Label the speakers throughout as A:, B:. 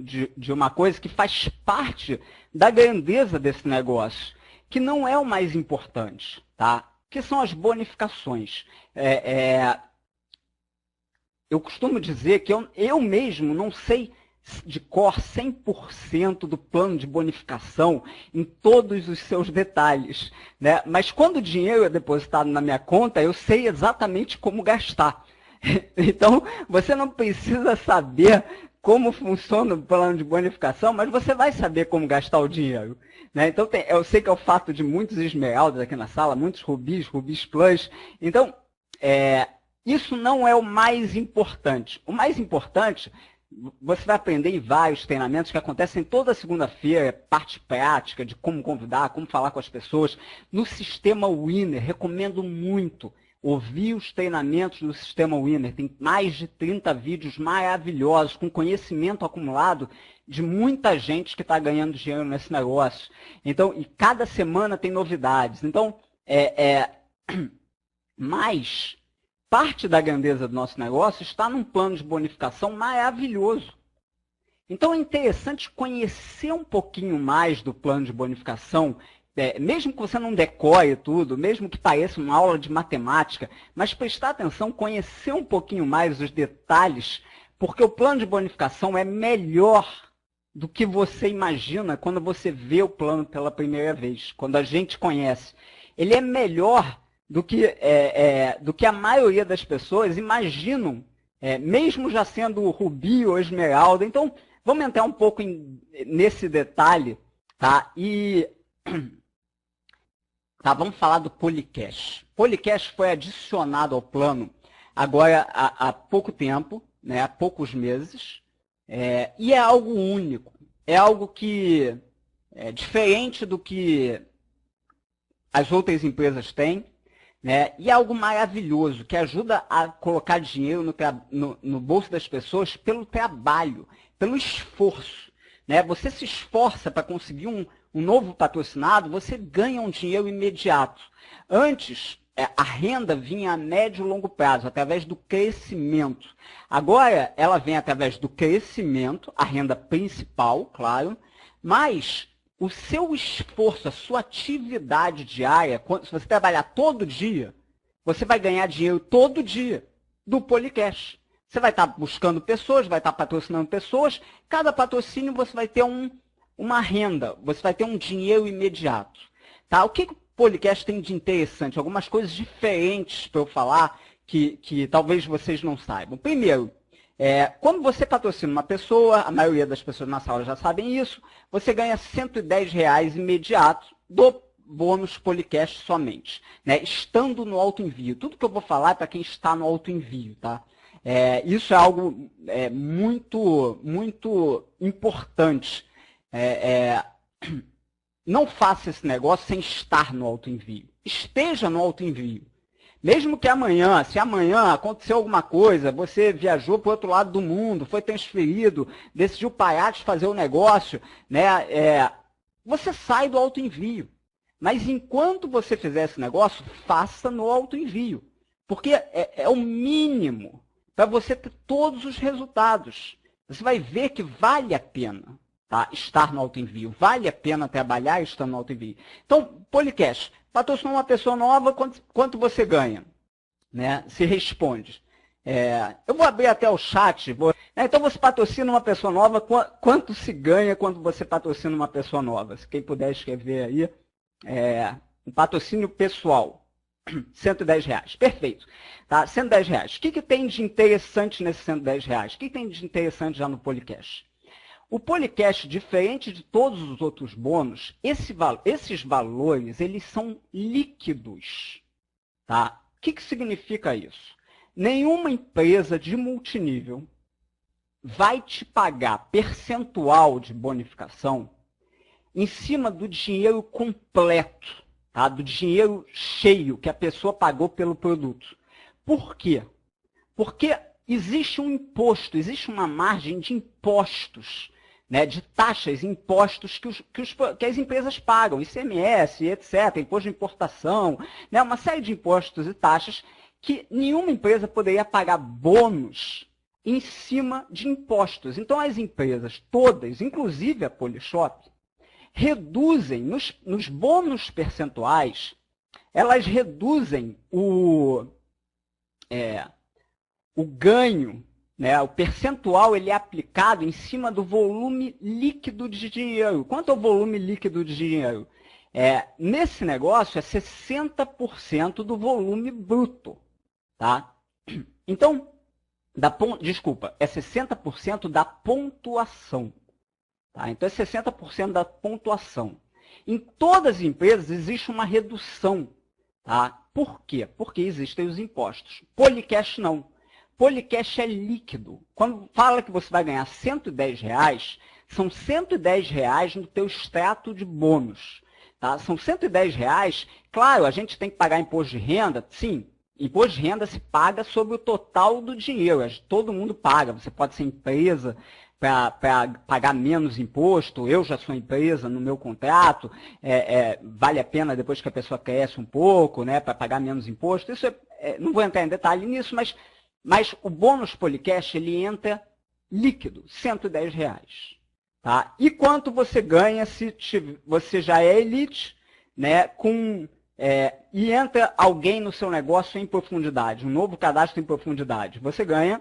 A: de uma coisa que faz parte da grandeza desse negócio, que não é o mais importante, tá? Que são as bonificações. Eu costumo dizer que eu mesmo não sei de cor 100% do plano de bonificação em todos os seus detalhes, né? Mas quando o dinheiro é depositado na minha conta, eu sei exatamente como gastar. Então, você não precisa saber como funciona o plano de bonificação, mas você vai saber como gastar o dinheiro, né? Então, eu sei que é o fato de muitos esmeraldas aqui na sala, muitos rubis, rubis plus. Então, isso não é o mais importante. O mais importante, você vai aprender em vários treinamentos que acontecem toda segunda-feira, parte prática de como convidar, como falar com as pessoas. No Sistema Winner, recomendo muito ouvir os treinamentos do Sistema Winner. Tem mais de 30 vídeos maravilhosos, com conhecimento acumulado de muita gente que está ganhando dinheiro nesse negócio. Então, e cada semana tem novidades. Então, mas parte da grandeza do nosso negócio está num plano de bonificação maravilhoso. Então, é interessante conhecer um pouquinho mais do plano de bonificação, mesmo que você não decore tudo, mesmo que pareça uma aula de matemática, mas prestar atenção, conhecer um pouquinho mais os detalhes, porque o plano de bonificação é melhor do que você imagina quando você vê o plano pela primeira vez, quando a gente conhece. Ele é melhor do que a maioria das pessoas imaginam, mesmo já sendo rubi ou esmeralda. Então, vamos entrar um pouco nesse detalhe, tá? Vamos falar do Policash. Policash foi adicionado ao plano agora há pouco tempo, né, há poucos meses, e é algo único. É algo que é diferente do que as outras empresas têm, né, e é algo maravilhoso, que ajuda a colocar dinheiro no bolso das pessoas pelo trabalho, pelo esforço, né? Você se esforça para conseguir um novo patrocinado, você ganha um dinheiro imediato. Antes, a renda vinha a médio e longo prazo, através do crescimento. Agora, ela vem através do crescimento, a renda principal, claro, mas o seu esforço, a sua atividade diária, se você trabalhar todo dia, você vai ganhar dinheiro todo dia do Policash. Você vai estar buscando pessoas, vai estar patrocinando pessoas, cada patrocínio você vai ter uma renda, você vai ter um dinheiro imediato. Tá? O que o Policash tem de interessante? Algumas coisas diferentes para eu falar que talvez vocês não saibam. Primeiro, quando você patrocina uma pessoa, a maioria das pessoas na sala já sabem isso, você ganha R$110 imediato do bônus Policash somente, né? Estando no autoenvio. Tudo que eu vou falar é para quem está no autoenvio, tá? Isso é algo muito, muito importante. Não faça esse negócio sem estar no autoenvio. Esteja no autoenvio. Mesmo que amanhã, se amanhã aconteceu alguma coisa, você viajou para o outro lado do mundo, foi transferido, decidiu parar de fazer o negócio, né? Você sai do autoenvio. Mas enquanto você fizer esse negócio, faça no autoenvio. Porque é o mínimo para você ter todos os resultados. Você vai ver que vale a pena, tá, estar no autoenvio. Vale a pena trabalhar estando no autoenvio. Então, Policash, patrocinou uma pessoa nova, quanto você ganha? Né? Se responde. Eu vou abrir até o chat. Então, você patrocina uma pessoa nova, quanto se ganha quando você patrocina uma pessoa nova? Se quem puder escrever aí, um patrocínio pessoal. R$110. Perfeito. Tá? R$110. O que tem de interessante nesses R$110? O que tem de interessante já no Policash? O Policash, diferente de todos os outros bônus, esses valores, eles são líquidos. Tá? O que significa isso? Nenhuma empresa de multinível vai te pagar percentual de bonificação em cima do dinheiro completo, tá? Do dinheiro cheio que a pessoa pagou pelo produto. Por quê? Porque existe um imposto, existe uma margem de impostos, né, de taxas e impostos que as empresas pagam, ICMS, etc., imposto de importação, né, uma série de impostos e taxas que nenhuma empresa poderia pagar bônus em cima de impostos. Então, as empresas todas, inclusive a Polishop, reduzem nos bônus percentuais, elas reduzem o ganho, né? O percentual ele é aplicado em cima do volume líquido de dinheiro. Quanto ao volume líquido de dinheiro? Nesse negócio é 60% do volume bruto. Tá? Então, é 60% da pontuação. Tá? Então, é 60% da pontuação. Em todas as empresas existe uma redução. Tá? Por quê? Porque existem os impostos. Policash não. Policash é líquido. Quando fala que você vai ganhar R$110, são R$110 no teu extrato de bônus. Tá? São R$110. Claro, a gente tem que pagar imposto de renda, sim. Imposto de renda se paga sobre o total do dinheiro. Todo mundo paga. Você pode ser empresa para pagar menos imposto. Eu já sou empresa no meu contrato. Vale a pena depois que a pessoa cresce um pouco, né, para pagar menos imposto. Isso não vou entrar em detalhe nisso, mas o bônus Policash ele entra líquido, R$110. Tá? E quanto você ganha se você já é elite, né, e entra alguém no seu negócio em profundidade, um novo cadastro em profundidade. Você ganha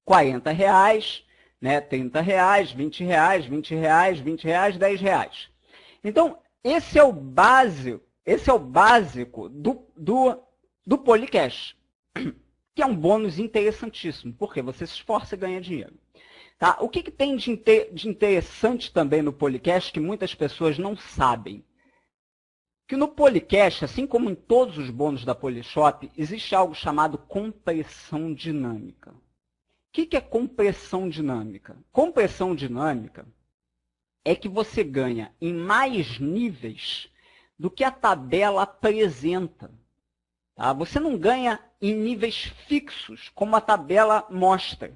A: R$40, né, R$30, R$20, R$20, R$20, R$10. Então, esse é o básico do Policash, que é um bônus interessantíssimo, porque você se esforça e ganha dinheiro. Tá? O que tem de interessante também no Policash que muitas pessoas não sabem? Que no Policash, assim como em todos os bônus da Polishop, existe algo chamado compressão dinâmica. O que é compressão dinâmica? Compressão dinâmica é que você ganha em mais níveis do que a tabela apresenta. Tá? Você não ganha em níveis fixos, como a tabela mostra.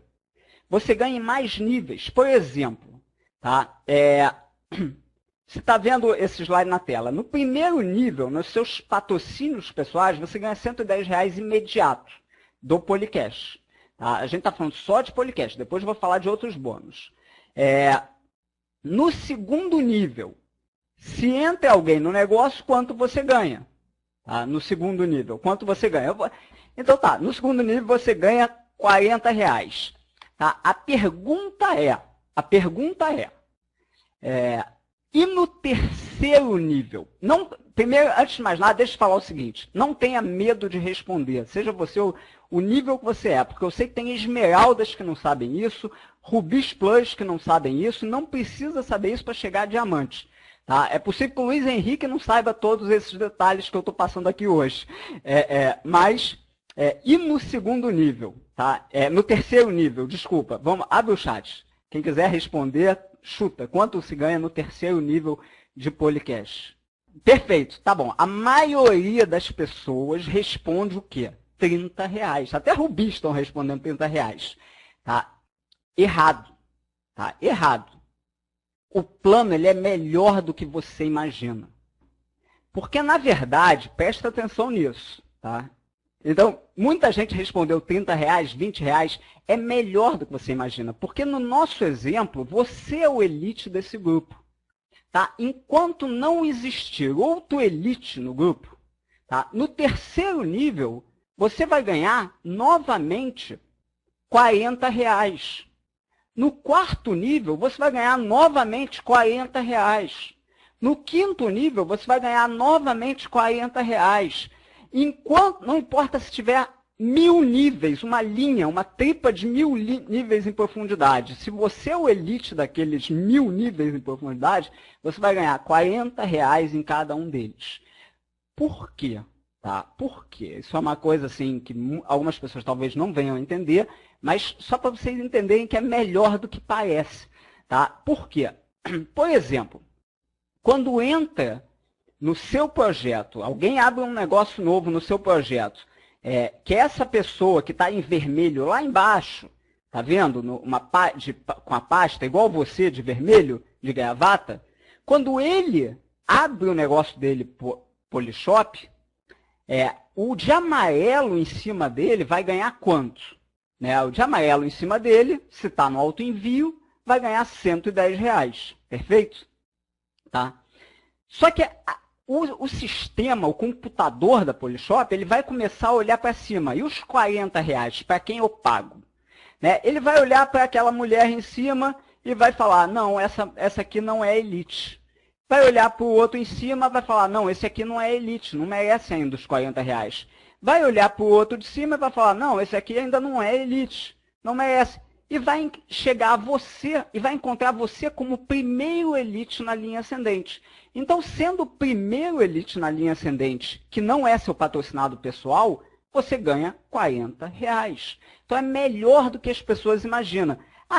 A: Você ganha em mais níveis. Por exemplo, tá? Você está vendo esse slide na tela. No primeiro nível, nos seus patrocínios pessoais, você ganha R$110 imediato do Policash. Tá? A gente está falando só de Policash, depois eu vou falar de outros bônus. No segundo nível, se entra alguém no negócio, quanto você ganha? Tá? No segundo nível, quanto você ganha? Então tá, no segundo nível você ganha R$40. Tá? A pergunta é, e no terceiro nível? Primeiro, antes de mais nada, deixa eu falar o seguinte, não tenha medo de responder, seja você o nível que você é, porque eu sei que tem esmeraldas que não sabem isso, rubis plus que não sabem isso, não precisa saber isso para chegar a diamante. Tá? É possível que o Luiz Henrique não saiba todos esses detalhes que eu estou passando aqui hoje, e no segundo nível, tá? No terceiro nível, desculpa, abre o chat. Quem quiser responder, chuta. Quanto se ganha no terceiro nível de Policash? Perfeito, tá bom. A maioria das pessoas responde o quê? R$30. Até rubis estão respondendo R$30. Tá? Errado. Tá? Errado. O plano ele é melhor do que você imagina. Porque, na verdade, presta atenção nisso, tá? Então, muita gente respondeu R$30, R$20, é melhor do que você imagina. Porque no nosso exemplo, você é o elite desse grupo. Tá? Enquanto não existir outro elite no grupo, tá? No terceiro nível, você vai ganhar novamente R$40. No quarto nível, você vai ganhar novamente R$40. No quinto nível, você vai ganhar novamente R$40. Enquanto, não importa se tiver 1000 níveis, uma linha, uma tripa de 1000 níveis em profundidade. Se você é o elite daqueles 1000 níveis em profundidade, você vai ganhar R$40 em cada um deles. Por quê? Tá? Por quê? Isso é uma coisa assim que algumas pessoas talvez não venham a entender, mas só para vocês entenderem que é melhor do que parece. Tá? Por quê? Por exemplo, quando entra no seu projeto, alguém abre um negócio novo no seu projeto, que essa pessoa que está em vermelho lá embaixo, tá vendo? Com a pasta, igual você de vermelho, de gravata, quando ele abre o negócio dele Polishop, o de amarelo em cima dele vai ganhar quanto? né? O de amarelo em cima dele, se está no autoenvio, vai ganhar R$110. Perfeito? Tá? Só que o sistema, o computador da Polishop, ele vai começar a olhar para cima. E os R$40, para quem eu pago? Né? Ele vai olhar para aquela mulher em cima e vai falar, não, essa aqui não é elite. Vai olhar para o outro em cima e vai falar, não, esse aqui não é elite, não merece ainda os R$40. Vai olhar para o outro de cima e vai falar, não, esse aqui ainda não é elite, não merece. E vai chegar a você, e vai encontrar você como primeiro elite na linha ascendente. Então, sendo o primeiro elite na linha ascendente, que não é seu patrocinado pessoal, você ganha R$40. Então, é melhor do que as pessoas imaginam.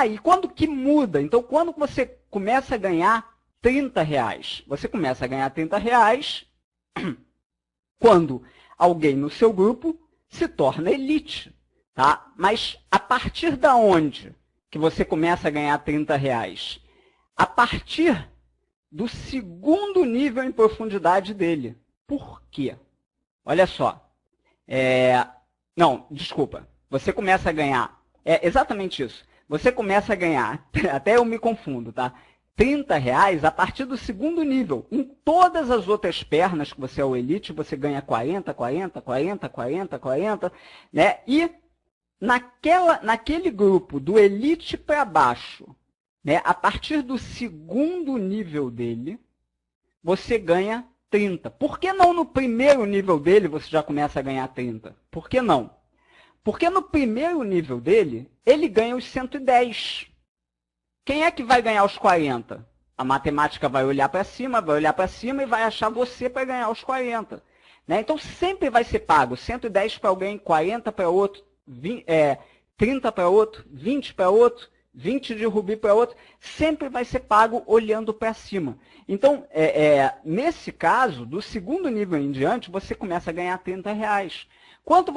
A: E quando que muda? Então, quando você começa a ganhar R$30, você começa a ganhar R$30 quando alguém no seu grupo se torna elite. Tá? Mas a partir da onde que você começa a ganhar R$30? A partir do segundo nível em profundidade dele. Por quê? Olha só. Não, desculpa. Você começa a ganhar. É exatamente isso. Você começa a ganhar, até eu me confundo, tá? R$30 a partir do segundo nível. Em todas as outras pernas que você é o elite, você ganha 40, 40, 40, 40, 40, né? E naquele grupo do elite para baixo, né, a partir do segundo nível dele, você ganha 30. Por que não no primeiro nível dele você já começa a ganhar 30? Por que não? Porque no primeiro nível dele, ele ganha os 110. Quem é que vai ganhar os 40? A matemática vai olhar para cima e vai achar você para ganhar os 40. Né? Então, sempre vai ser pago 110 para alguém, 40 para outro, 30 para outro, 20 para outro, 20 de rubi para outro. Sempre vai ser pago olhando para cima. Então, nesse caso, do segundo nível em diante, você começa a ganhar R$30. Quando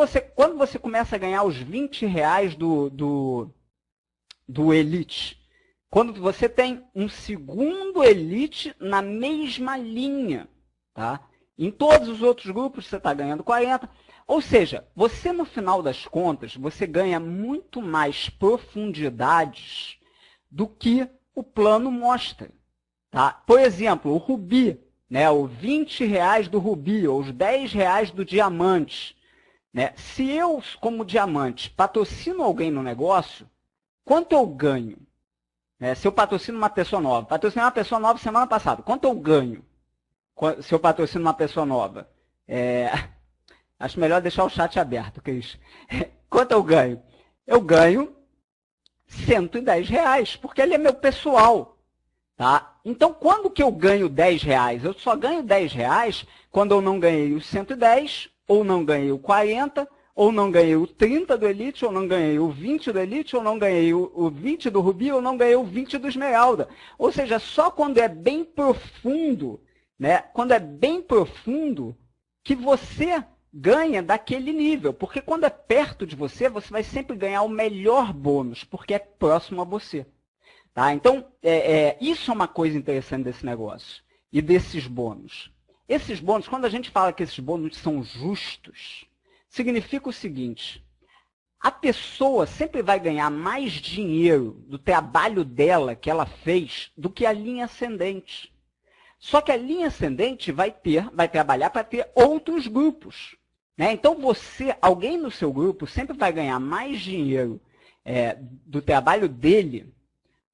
A: você começa a ganhar os R$20 do elite? Quando você tem um segundo elite na mesma linha. Tá? Em todos os outros grupos você está ganhando 40. Ou seja, você no final das contas, você ganha muito mais profundidades do que o plano mostra. Tá? Por exemplo, o rubi, né? O R$20 do rubi, ou os R$10 do diamante. Né? Se eu, como diamante, patrocino alguém no negócio, quanto eu ganho? Se eu patrocino uma pessoa nova, patrocinei uma pessoa nova semana passada, quanto eu ganho se eu patrocino uma pessoa nova? Acho melhor deixar o chat aberto, Cris. Quanto eu ganho? Eu ganho R$110, porque ele é meu pessoal. Tá? Então, quando que eu ganho R$10? Eu só ganho R$10 quando eu não ganhei os 110, ou não ganhei o 40, ou não ganhei o 30 do Elite, ou não ganhei o 20 do Elite, ou não ganhei o 20 do Rubi, ou não ganhei o 20 do Esmeralda. Ou seja, só quando é bem profundo, né? Quando é bem profundo, que você ganha daquele nível. Porque quando é perto de você, você vai sempre ganhar o melhor bônus, porque é próximo a você. Tá? Então, isso é uma coisa interessante desse negócio e desses bônus. Esses bônus, quando a gente fala que esses bônus são justos, significa o seguinte: a pessoa sempre vai ganhar mais dinheiro do trabalho dela que ela fez do que a linha ascendente. Só que a linha ascendente vai trabalhar para ter outros grupos. Né? Então, alguém no seu grupo sempre vai ganhar mais dinheiro do trabalho dele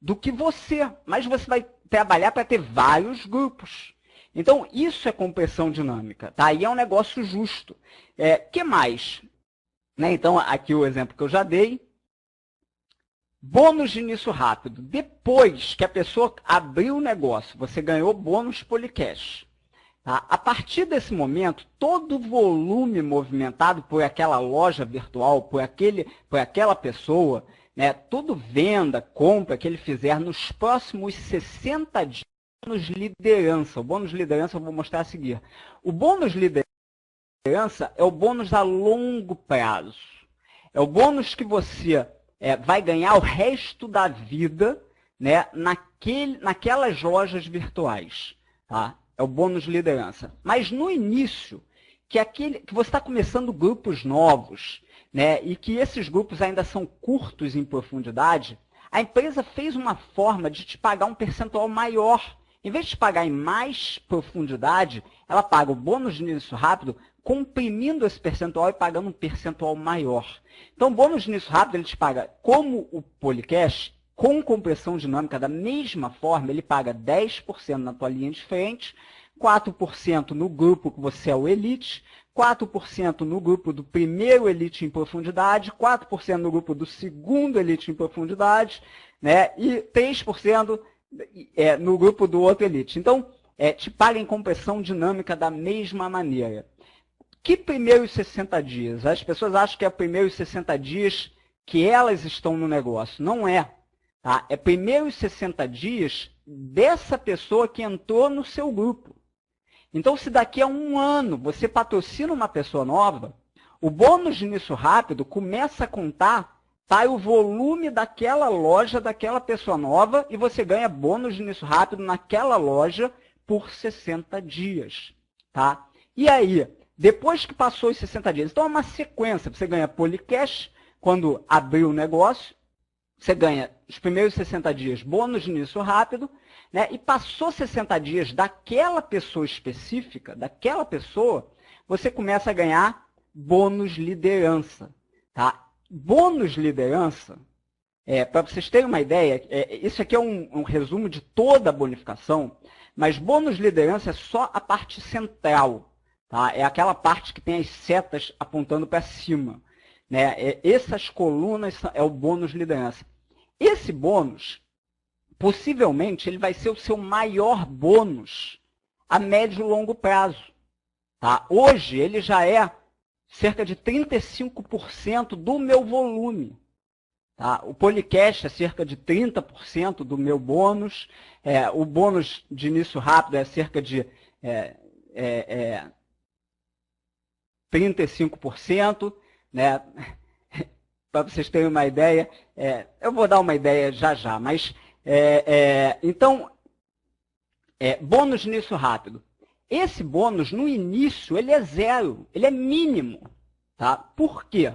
A: do que você. Mas você vai trabalhar para ter vários grupos. Então, isso é compressão dinâmica. Tá? E é um negócio justo. Que mais? Né? Então, aqui o exemplo que eu já dei. Bônus de início rápido. Depois que a pessoa abriu o negócio, você ganhou bônus Policash. Tá? A partir desse momento, todo o volume movimentado por aquela loja virtual, por aquela pessoa, né, toda venda, compra que ele fizer nos próximos 60 dias, bônus liderança. O bônus liderança eu vou mostrar a seguir. O bônus liderança é o bônus a longo prazo. É o bônus que você vai ganhar o resto da vida, né, naquelas lojas virtuais. Tá? É o bônus liderança. Mas no início, o que você está começando grupos novos, né, e que esses grupos ainda são curtos em profundidade, a empresa fez uma forma de te pagar um percentual maior. Em vez de te pagar em mais profundidade, ela paga o bônus de início rápido, comprimindo esse percentual e pagando um percentual maior. Então, o bônus de início rápido, ele te paga como o Polycash, com compressão dinâmica da mesma forma, ele paga 10% na tua linha de frente, 4% no grupo que você é o Elite, 4% no grupo do primeiro Elite em profundidade, 4% no grupo do segundo Elite em profundidade, né, e 3% no grupo do outro Elite. Então, te paga em compressão dinâmica da mesma maneira. Que primeiros 60 dias? As pessoas acham que é primeiros 60 dias que elas estão no negócio. Não é. Tá? É primeiros 60 dias dessa pessoa que entrou no seu grupo. Então, se daqui a um ano você patrocina uma pessoa nova, o bônus de início rápido começa a contar para o volume daquela loja, daquela pessoa nova, e você ganha bônus de início rápido naquela loja por 60 dias. Tá? E aí, depois que passou os 60 dias, então é uma sequência. Você ganha Polycash quando abrir o negócio, você ganha os primeiros 60 dias bônus de início rápido, né? E passou 60 dias daquela pessoa específica, daquela pessoa, você começa a ganhar bônus liderança. Tá? Bônus liderança, para vocês terem uma ideia, isso aqui é um resumo de toda a bonificação, mas bônus liderança é só a parte central. Tá? É aquela parte que tem as setas apontando para cima. Né? Essas colunas é o bônus liderança. Esse bônus, possivelmente, ele vai ser o seu maior bônus a médio e longo prazo. Tá? Hoje, ele já é cerca de 35% do meu volume. Tá? O Polycash é cerca de 30% do meu bônus. O bônus de início rápido é cerca de 35%. Né? Para vocês terem uma ideia, eu vou dar uma ideia já, mas então, bônus de início rápido. Esse bônus, no início, ele é zero, ele é mínimo. Tá? Por quê?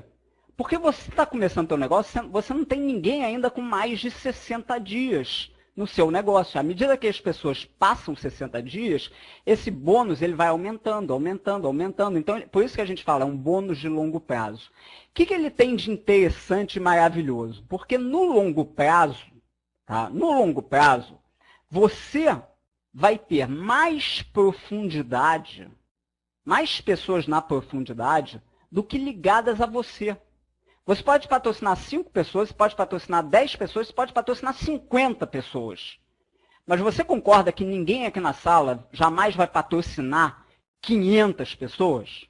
A: Porque você está começando o seu negócio, você não tem ninguém ainda com mais de 60 dias no seu negócio. À medida que as pessoas passam 60 dias, esse bônus ele vai aumentando, aumentando, aumentando. Então, por isso que a gente fala, é um bônus de longo prazo. O que ele tem de interessante e maravilhoso? Porque no longo prazo, tá? No longo prazo, você vai ter mais profundidade, mais pessoas na profundidade do que ligadas a você. Você pode patrocinar 5 pessoas, você pode patrocinar 10 pessoas, você pode patrocinar 50 pessoas. Mas você concorda que ninguém aqui na sala jamais vai patrocinar 500 pessoas?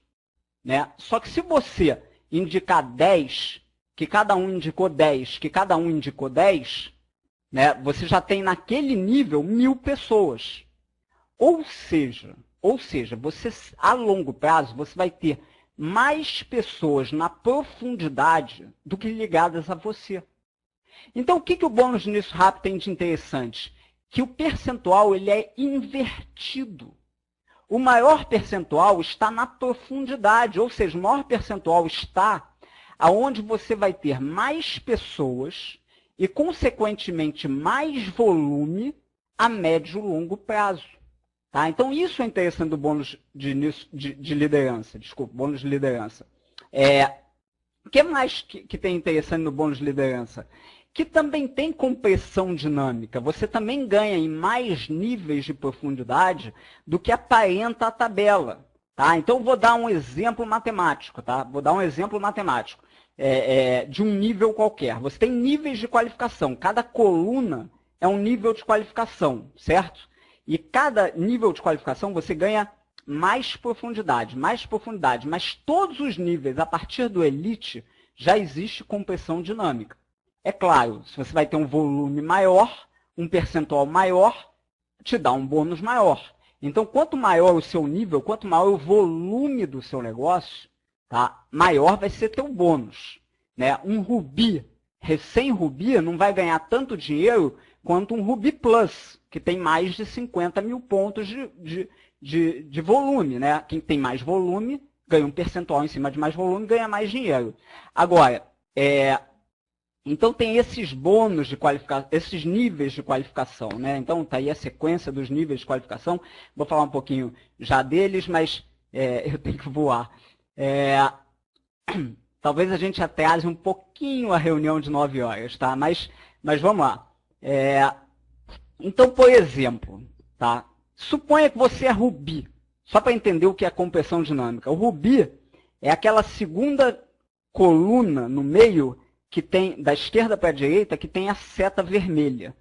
A: Né? Só que se você indicar 10, que cada um indicou 10, que cada um indicou 10, né, você já tem naquele nível 1000 pessoas. Ou seja, você, a longo prazo, você vai ter mais pessoas na profundidade do que ligadas a você. Então, o que o bônus de início rápido tem de interessante? Que o percentual ele é invertido. O maior percentual está na profundidade, ou seja, o maior percentual está aonde você vai ter mais pessoas e, consequentemente, mais volume a médio e longo prazo. Tá? Então, isso é interessante do bônus de liderança. Desculpa, bônus de liderança. O que mais que tem interessante no bônus de liderança? Que também tem compressão dinâmica. Você também ganha em mais níveis de profundidade do que aparenta a tabela. Tá? Então, vou dar um exemplo matemático. Tá? Vou dar um exemplo matemático de um nível qualquer. Você tem níveis de qualificação. Cada coluna é um nível de qualificação, certo? E cada nível de qualificação você ganha mais profundidade, mas todos os níveis, a partir do Elite, já existe compressão dinâmica. É claro, se você vai ter um volume maior, um percentual maior, te dá um bônus maior. Então, quanto maior o seu nível, quanto maior o volume do seu negócio, tá, maior vai ser teu bônus. Né? Um Ruby, recém-Ruby, não vai ganhar tanto dinheiro quanto um Ruby Plus, que tem mais de 50 mil pontos de volume. Né? Quem tem mais volume ganha um percentual em cima de mais volume, ganha mais dinheiro. Agora, então tem esses bônus de qualificação, esses níveis de qualificação, né? Então está aí a sequência dos níveis de qualificação. Vou falar um pouquinho já deles, mas eu tenho que voar. Talvez a gente atrase um pouquinho a reunião de 9 horas, tá? Mas vamos lá. Então, por exemplo, tá? Suponha que você é Ruby, só para entender o que é compressão dinâmica. O Ruby é aquela segunda coluna no meio que tem, da esquerda para a direita, que tem a seta vermelha.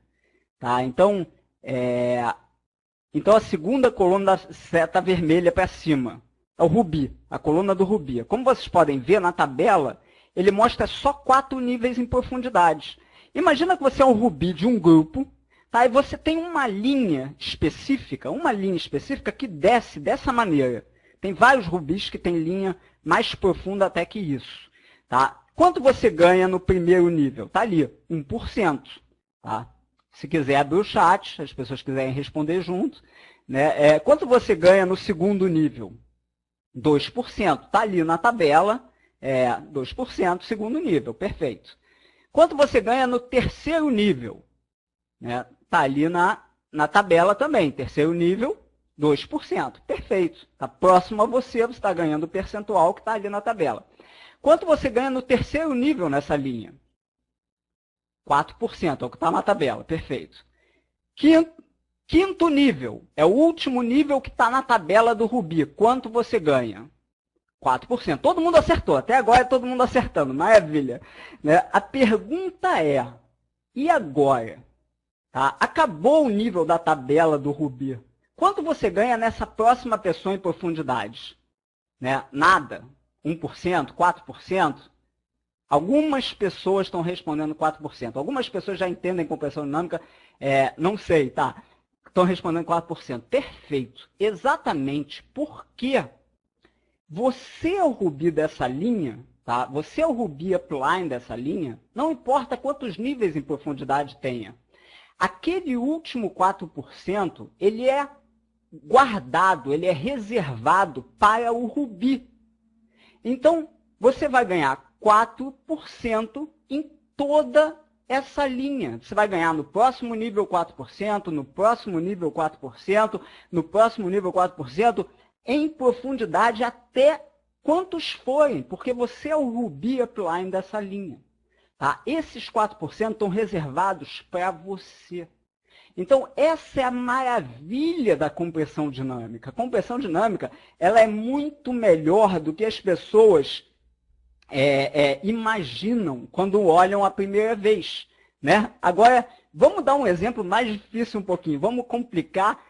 A: Tá? Então, a segunda coluna da seta vermelha para cima é o Ruby, a coluna do Ruby. Como vocês podem ver na tabela, ele mostra só 4 níveis em profundidade. Imagina que você é um Ruby de um grupo, tá? E você tem uma linha específica que desce dessa maneira. Tem vários Rubis que têm linha mais profunda até que isso. Tá? Quanto você ganha no primeiro nível? Está ali, 1%. Tá? Se quiser abrir o chat, se as pessoas quiserem responder junto. Né? Quanto você ganha no segundo nível? 2%. Está ali na tabela, 2%, segundo nível, perfeito. Quanto você ganha no terceiro nível? Está ali na tabela também, terceiro nível, 2%, perfeito. Está próximo a você está ganhando o percentual que está ali na tabela. Quanto você ganha no terceiro nível nessa linha? 4%, é o que está na tabela, perfeito. Quinto nível, é o último nível que está na tabela do Ruby. Quanto você ganha? 4%. Todo mundo acertou, até agora é todo mundo acertando, maravilha. A pergunta é, e agora? Tá? Acabou o nível da tabela do Ruby. Quanto você ganha nessa próxima pessoa em profundidade? Nada. 1%, 4%? Algumas pessoas estão respondendo 4%. Algumas pessoas já entendem compressão dinâmica, não sei, tá? Estão respondendo 4%. Perfeito. Exatamente porque você é o Ruby dessa linha, tá? Você é o Ruby upline dessa linha, não importa quantos níveis em profundidade tenha. Aquele último 4%, ele é guardado, ele é reservado para o Ruby. Então, você vai ganhar 4% em toda essa linha. Você vai ganhar no próximo nível 4%, no próximo nível 4%, no próximo nível 4%, em profundidade até quantos forem, porque você é o Ruby upline dessa linha. Tá? Esses 4% estão reservados para você. Então, essa é a maravilha da compressão dinâmica. A compressão dinâmica ela é muito melhor do que as pessoas imaginam quando olham a primeira vez. Né? Agora, vamos dar um exemplo mais difícil um pouquinho. Vamos complicar.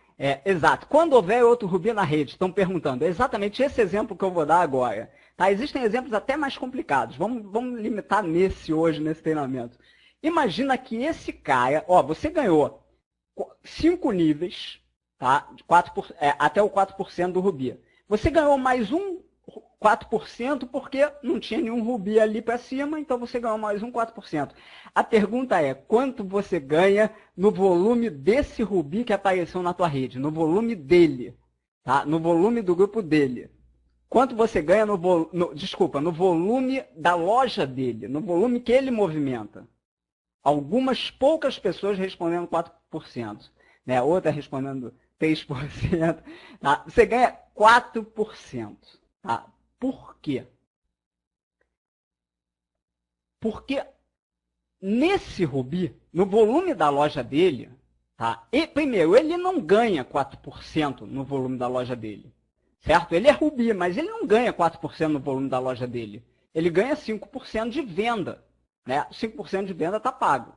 A: Exato. Quando houver outro Ruby na rede, estão perguntando. É exatamente esse exemplo que eu vou dar agora. Tá? Existem exemplos até mais complicados. Vamos limitar nesse hoje, nesse treinamento. Imagina que esse cara, você ganhou 5 níveis, tá? 4%, até o 4% do Ruby. Você ganhou mais 4% porque não tinha nenhum Ruby ali para cima, então você ganhou mais 4%. A pergunta é, quanto você ganha no volume desse Ruby que apareceu na tua rede? No volume dele, tá? No volume do grupo dele. Quanto você ganha no volume da loja dele, no volume que ele movimenta? Algumas poucas pessoas respondendo 4%, né? Outra respondendo 3%. Tá? Você ganha 4%. Tá? Por quê? Porque nesse Ruby, no volume da loja dele, tá? Primeiro, ele não ganha 4% no volume da loja dele. Certo? Ele é Ruby, mas ele não ganha 4% no volume da loja dele. Ele ganha 5% de venda. Né? 5% de venda está pago.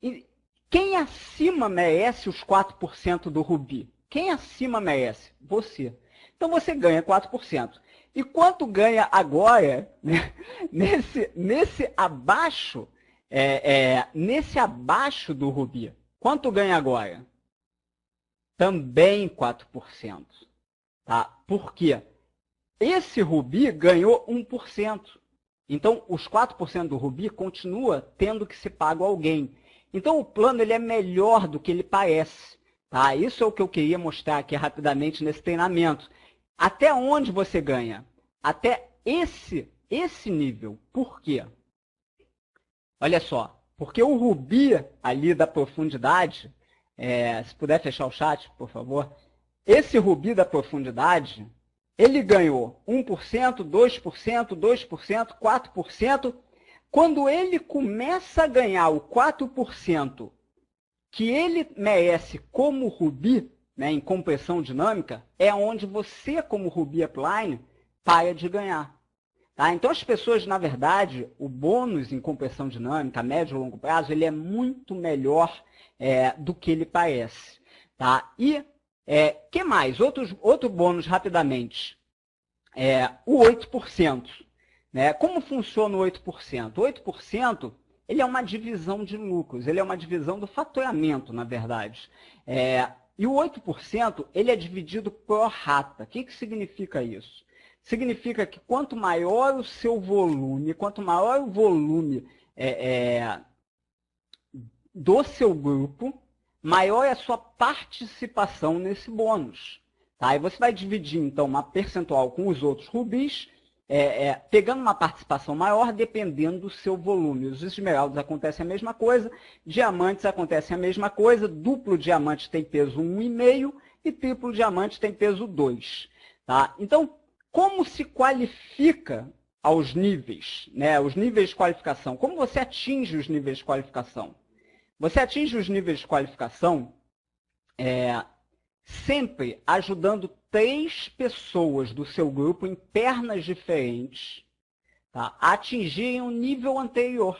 A: E quem acima merece os 4% do Ruby? Quem acima merece? Você. Então você ganha 4%. E quanto ganha agora, né? nesse abaixo do Ruby? Quanto ganha agora? Também 4%. Tá? Por quê? Esse Ruby ganhou 1%. Então, os 4% do Ruby continua tendo que ser pago a alguém. Então, o plano ele é melhor do que ele parece. Tá? Isso é o que eu queria mostrar aqui rapidamente nesse treinamento. Até onde você ganha? Até esse nível. Por quê? Olha só, porque o rubi ali da profundidade, se puder fechar o chat, por favor, esse rubi da profundidade, ele ganhou 1%, 2%, 2%, 4%. Quando ele começa a ganhar o 4% que ele merece como rubi, né, em compressão dinâmica, é onde você, como rubi upline, para de ganhar. Tá? Então, as pessoas, na verdade, o bônus em compressão dinâmica, a médio e longo prazo, ele é muito melhor do que ele parece. Tá? E que mais? Outro bônus, rapidamente. O 8%. Né? Como funciona o 8%? O 8%, ele é uma divisão de lucros, ele é uma divisão do faturamento, na verdade. E o 8%, ele é dividido por rata. O que significa isso? Significa que quanto maior o seu volume, quanto maior o volume do seu grupo, maior é a sua participação nesse bônus. Tá? E você vai dividir, então, uma percentual com os outros rubis, pegando uma participação maior, dependendo do seu volume. Os esmeraldas acontece a mesma coisa, diamantes acontece a mesma coisa, duplo diamante tem peso 1,5 e triplo diamante tem peso 2. Tá? Então, como se qualifica aos níveis, né? Os níveis de qualificação? Como você atinge os níveis de qualificação? Você atinge os níveis de qualificação sempre ajudando 3 pessoas do seu grupo em pernas diferentes, tá, a atingirem um nível anterior.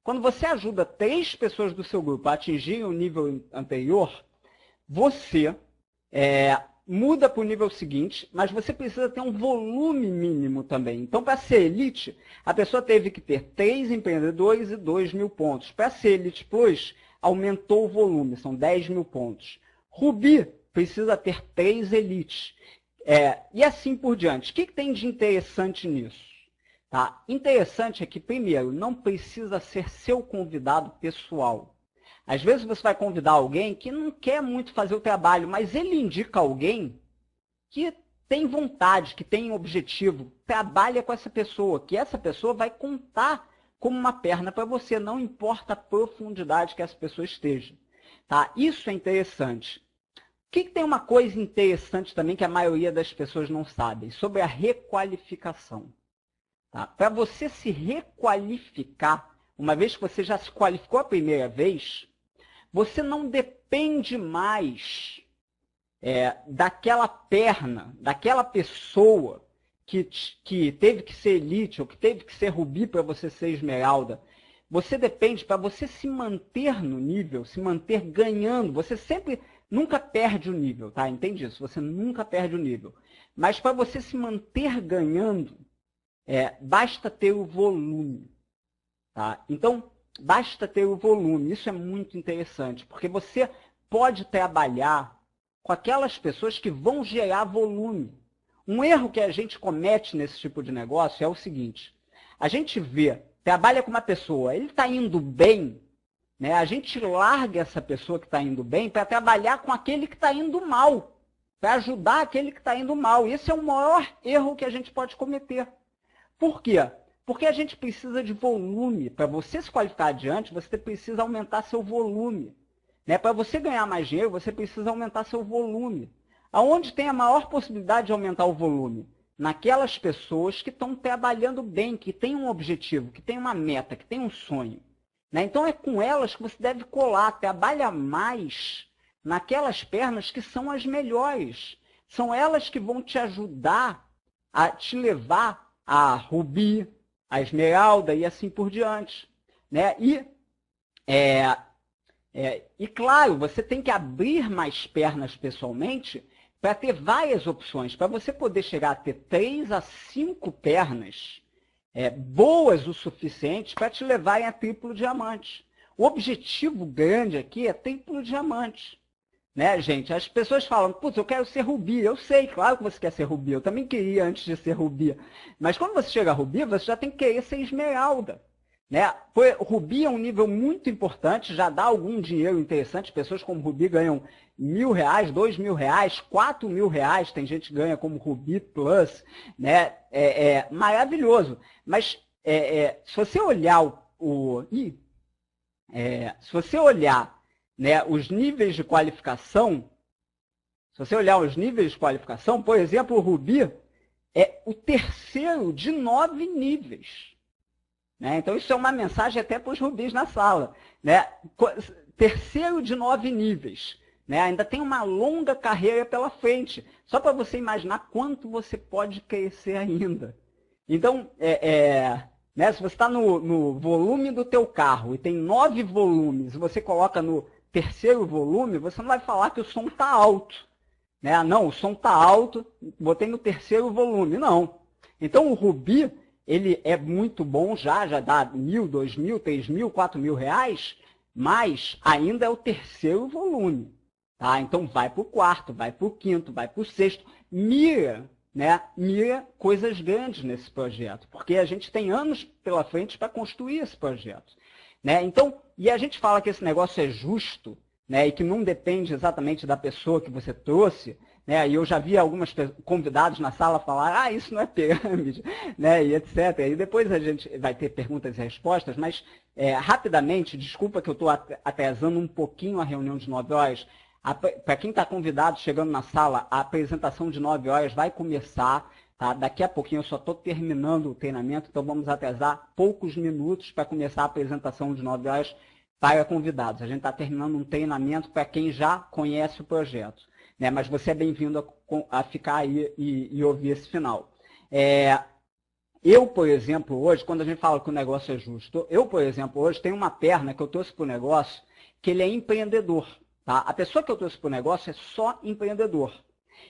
A: Quando você ajuda 3 pessoas do seu grupo a atingirem um nível anterior, você muda para o nível seguinte, mas você precisa ter um volume mínimo também. Então, para ser elite, a pessoa teve que ter 3 empreendedores e 2.000 pontos. Para ser elite plus, aumentou o volume, são 10.000 pontos. Rubi precisa ter 3 elites. E assim por diante. O que tem de interessante nisso? Tá? Interessante é que, primeiro, não precisa ser seu convidado pessoal. Às vezes você vai convidar alguém que não quer muito fazer o trabalho, mas ele indica alguém que tem vontade, que tem objetivo, trabalha com essa pessoa, que essa pessoa vai contar como uma perna para você, não importa a profundidade que essa pessoa esteja. Tá? Isso é interessante. Tem uma coisa interessante também que a maioria das pessoas não sabe, sobre a requalificação. Tá? Para você se requalificar, uma vez que você já se qualificou a primeira vez, você não depende mais daquela perna, daquela pessoa que teve que ser elite ou que teve que ser rubi para você ser esmeralda. Você depende, para você se manter no nível, se manter ganhando, você sempre nunca perde o nível, tá? Entende isso? Você nunca perde o nível. Mas para você se manter ganhando, basta ter o volume. Tá? Então, basta ter o volume. Isso é muito interessante, porque você pode trabalhar com aquelas pessoas que vão gerar volume. Um erro que a gente comete nesse tipo de negócio é o seguinte: a gente trabalha com uma pessoa, ele está indo bem, né? A gente larga essa pessoa que está indo bem para trabalhar com aquele que está indo mal, para ajudar aquele que está indo mal. Esse é o maior erro que a gente pode cometer. Por quê? Porque a gente precisa de volume. Para você se qualificar adiante, você precisa aumentar seu volume. Né? Para você ganhar mais dinheiro, você precisa aumentar seu volume. Aonde tem a maior possibilidade de aumentar o volume? Naquelas pessoas que estão trabalhando bem, que têm um objetivo, que têm uma meta, que têm um sonho. Né? Então é com elas que você deve colar. Trabalha mais naquelas pernas que são as melhores. São elas que vão te ajudar a te levar a rubi, a esmeralda e assim por diante. Né? E claro, você tem que abrir mais pernas pessoalmente para ter várias opções, para você poder chegar a ter 3 a 5 pernas boas o suficiente para te levarem a triplo diamante. O objetivo grande aqui é triplo diamante. Né, gente? As pessoas falam, putz, eu quero ser rubi. Eu sei, claro que você quer ser rubi. Eu também queria antes de ser rubi. Mas quando você chega a rubi, você já tem que querer ser esmeralda. né? O Rubi é um nível muito importante, já dá algum dinheiro interessante. Pessoas como Rubi ganham R$ 1.000, R$ 2.000, R$ 4.000. Tem gente que ganha como Rubi Plus, né? Maravilhoso. Mas se você olhar se você olhar, né, os níveis de qualificação, por exemplo, o Rubi é o terceiro de 9 níveis. Né? Então, isso é uma mensagem até para os rubis na sala. Né? Terceiro de 9 níveis. Né? Ainda tem uma longa carreira pela frente. Só para você imaginar quanto você pode crescer ainda. Então, né? Se você está no volume do teu carro e tem 9 volumes, e você coloca no terceiro volume, você não vai falar que o som está alto. Né? Não, o som está alto, botei no terceiro volume. Não. Então, o Rubi, ele é muito bom, já dá R$ 1.000, R$ 2.000, R$ 3.000, R$ 4.000, mas ainda é o terceiro volume. Tá? Então, vai para o quarto, vai para o quinto, vai para o sexto. Mira coisas grandes nesse projeto, porque a gente tem anos pela frente para construir esse projeto. Né? Então, e a gente fala que esse negócio é justo, né, e que não depende exatamente da pessoa que você trouxe, né, e eu já vi alguns convidados na sala falar, isso não é pirâmide, né, e etc. E depois a gente vai ter perguntas e respostas, mas rapidamente, desculpa que eu estou atrasando um pouquinho a reunião de 9 horas, para quem está convidado chegando na sala, a apresentação de 9 horas vai começar. Tá? Daqui a pouquinho eu só estou terminando o treinamento, então vamos atrasar poucos minutos para começar a apresentação de 9 horas para convidados. A gente está terminando um treinamento para quem já conhece o projeto. Né? Mas você é bem-vindo a ficar aí e ouvir esse final. Eu, por exemplo, hoje, quando a gente fala que o negócio é justo, eu, por exemplo, hoje tenho uma perna que eu trouxe para o negócio que ele é empreendedor. Tá? A pessoa que eu trouxe para o negócio é só empreendedor.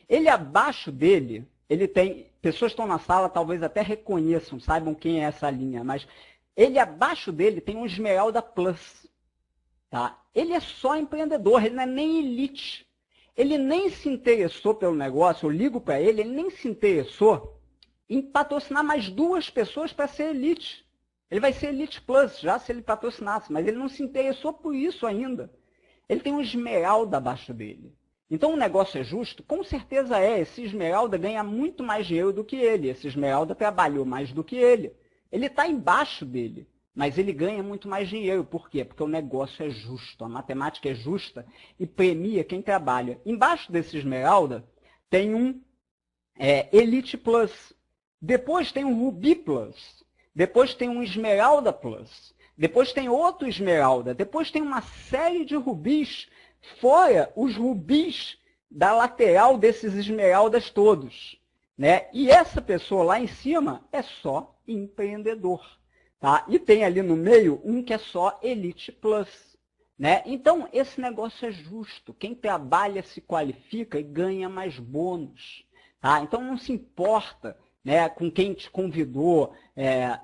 A: Ele, abaixo dele, ele tem... Pessoas que estão na sala talvez até reconheçam, saibam quem é essa linha, mas ele, abaixo dele, tem um Esmeralda Plus. Tá? Ele é só empreendedor, ele não é nem elite. Ele nem se interessou pelo negócio, eu ligo para ele nem se interessou em patrocinar mais 2 pessoas para ser elite. Ele vai ser Elite Plus, já se ele patrocinasse, mas ele não se interessou por isso ainda. Ele tem um Esmeralda abaixo dele. Então o negócio é justo? Com certeza é. Esse Esmeralda ganha muito mais dinheiro do que ele. Esse Esmeralda trabalhou mais do que ele. Ele está embaixo dele. Mas ele ganha muito mais dinheiro. Por quê? Porque o negócio é justo, a matemática é justa e premia quem trabalha. Embaixo desse Esmeralda tem um Elite Plus. Depois tem um Rubi Plus. Depois tem um Esmeralda Plus. Depois tem outro Esmeralda. Depois tem uma série de rubis, fora os rubis da lateral desses Esmeraldas todos. Né? E essa pessoa lá em cima é só empreendedor. Tá? E tem ali no meio um que é só Elite Plus. Né? Então, esse negócio é justo. Quem trabalha se qualifica e ganha mais bônus. Tá? Então, não se importa, né, com quem te convidou.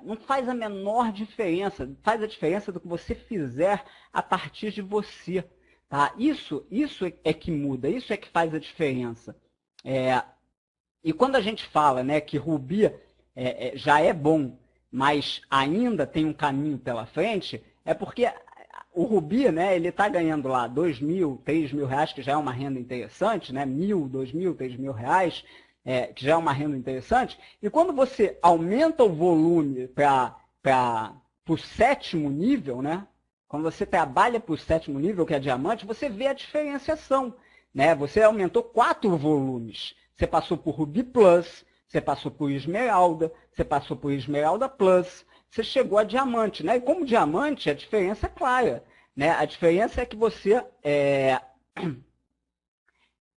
A: Não faz a menor diferença. Faz a diferença do que você fizer a partir de você. Tá? Isso é que muda. Isso é que faz a diferença. E quando a gente fala, né, que Rubi já é bom, mas ainda tem um caminho pela frente, é porque o Rubi, né, ele está ganhando lá R$2.000, R$3.000, que já é uma renda interessante, né, R$1.000, R$2.000, R$3.000, que já é uma renda interessante. E quando você aumenta o volume para o 7º nível, né, quando você trabalha para o 7º nível, que é diamante, você vê a diferenciação. Né? Você aumentou 4 volumes. Você passou por Rubi Plus, você passou por Esmeralda, você passou por Esmeralda Plus, você chegou a diamante. Né? E como diamante, a diferença é clara. Né? A diferença é que você...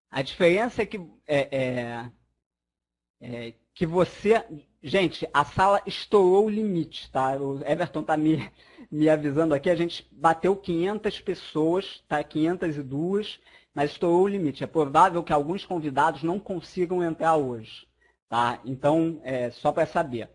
A: A diferença é que você... Gente, a sala estourou o limite, tá? O Everton está me avisando aqui, a gente bateu 500 pessoas, tá? 502, mas estourou o limite. É provável que alguns convidados não consigam entrar hoje. Tá? Então, só para saber.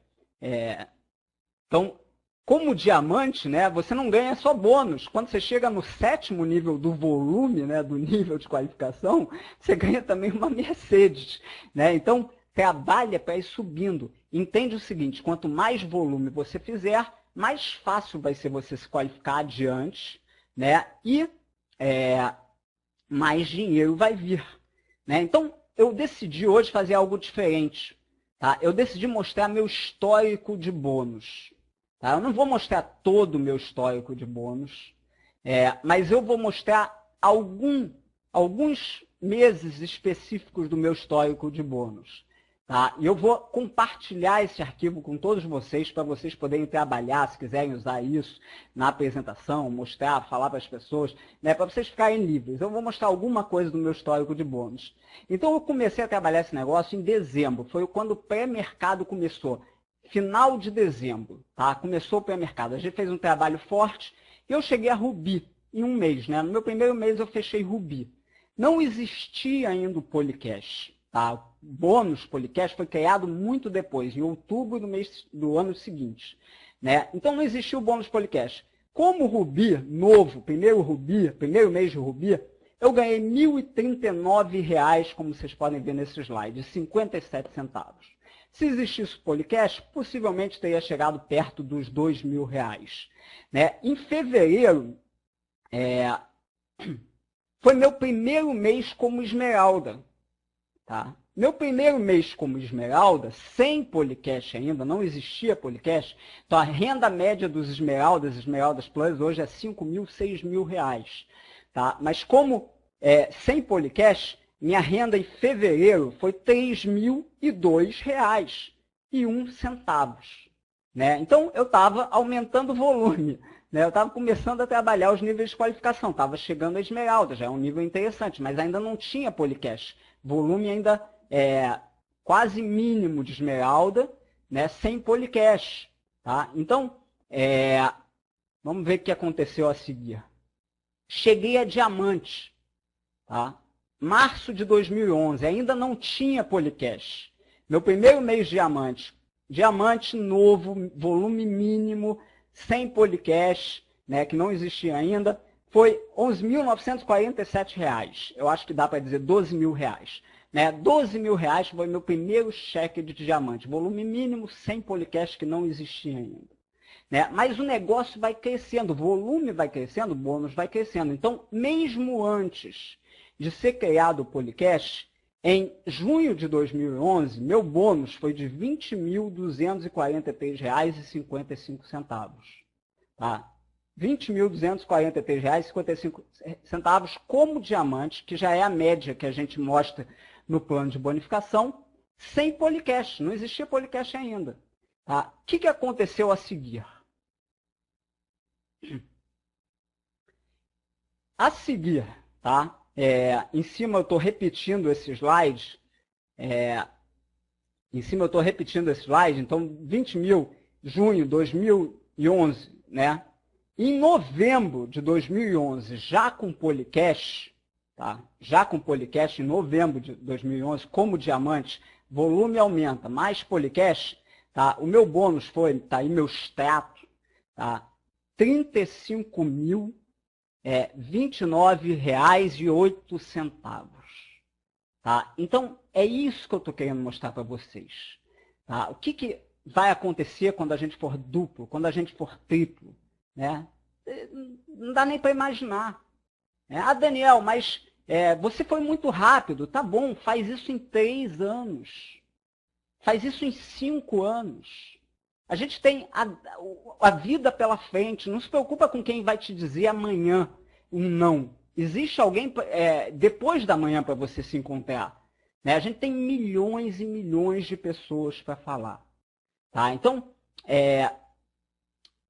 A: Então, como diamante, né, você não ganha só bônus. Quando você chega no 7º nível do volume, né, do nível de qualificação, você ganha também uma Mercedes. Né? Então, trabalha para ir subindo. Entende o seguinte, quanto mais volume você fizer, mais fácil vai ser você se qualificar adiante, né? E mais dinheiro vai vir, né? Então, eu decidi hoje fazer algo diferente. Tá? Eu decidi mostrar meu histórico de bônus. Tá? Eu não vou mostrar todo o meu histórico de bônus, mas eu vou mostrar alguns meses específicos do meu histórico de bônus. Tá? E eu vou compartilhar esse arquivo com todos vocês, para vocês poderem trabalhar, se quiserem usar isso na apresentação, mostrar, falar para as pessoas, né, para vocês ficarem livres. Eu vou mostrar alguma coisa do meu histórico de bônus. Então, eu comecei a trabalhar esse negócio em dezembro. Foi quando o pré-mercado começou. Final de dezembro, tá? Começou o pré-mercado. A gente fez um trabalho forte e eu cheguei a Rubi em um mês, né? No meu primeiro mês, eu fechei Rubi. Não existia ainda o Policash. Tá? O bônus Policash foi criado muito depois, em outubro do ano seguinte. Né? Então não existiu o bônus Policash. Como o Rubi, novo, primeiro mês de Rubi, eu ganhei R$ 1.039, como vocês podem ver nesse slide, 57 centavos. Se existisse o Policash, possivelmente teria chegado perto dos R$ 2.000. Né? Em fevereiro, foi meu primeiro mês como esmeralda. Tá? Meu primeiro mês como esmeralda, sem Policash ainda, não existia Policash, então a renda média dos Esmeraldas Plus, hoje é R$ 5.000, R$ 6.000. Tá? Mas como sem Policash, minha renda em fevereiro foi R$ 3.002,01. Né? Então, eu estava aumentando o volume. Né? Eu estava começando a trabalhar os níveis de qualificação, estava chegando a esmeralda, já é um nível interessante, mas ainda não tinha Policash. Volume ainda quase mínimo de esmeralda, né, sem Policash. Tá? Então, vamos ver o que aconteceu a seguir. Cheguei a diamante. Tá? Março de 2011, ainda não tinha Policash. Meu primeiro mês de diamante. Diamante novo, volume mínimo, sem Policash, né, que não existia ainda. Foi R$ 11.947. Eu acho que dá para dizer R$ 12.000. Né? R$ 12.000 foi meu primeiro cheque de diamante. Volume mínimo, sem Policash, que não existia ainda. Né? Mas o negócio vai crescendo, o volume vai crescendo, o bônus vai crescendo. Então, mesmo antes de ser criado o Policash, em junho de 2011, meu bônus foi de R$ 20.243,55. Tá? R$ 20.243,55 como diamante, que já é a média que a gente mostra no plano de bonificação, sem Policash. Não existia Policash ainda. Tá? O que aconteceu a seguir? A seguir, tá? Em cima eu estou repetindo esse slide. Em cima eu estou repetindo esse slide. Então, 20 mil, junho de 2011, né? Em novembro de 2011, já com Policash, tá? Já com Policash, em novembro de 2011, como diamante, volume aumenta, mais Policash, tá? O meu bônus foi, tá aí meu extrato, tá? R$ 35.029,08. Tá? Então, é isso que eu estou querendo mostrar para vocês. Tá? O que vai acontecer quando a gente for duplo, quando a gente for triplo? Né? Não dá nem para imaginar. Daniel, mas você foi muito rápido. Tá bom, faz isso em 3 anos. Faz isso em 5 anos. A gente tem a vida pela frente. Não se preocupa com quem vai te dizer amanhã um não. Existe alguém depois da manhã para você se encontrar. Né? A gente tem milhões e milhões de pessoas para falar. Tá? Então,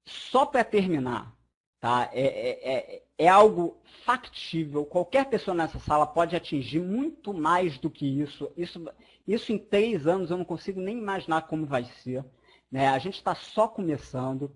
A: só para terminar, tá? É algo factível. Qualquer pessoa nessa sala pode atingir muito mais do que isso. Isso em 3 anos eu não consigo nem imaginar como vai ser. Né? A gente está só começando.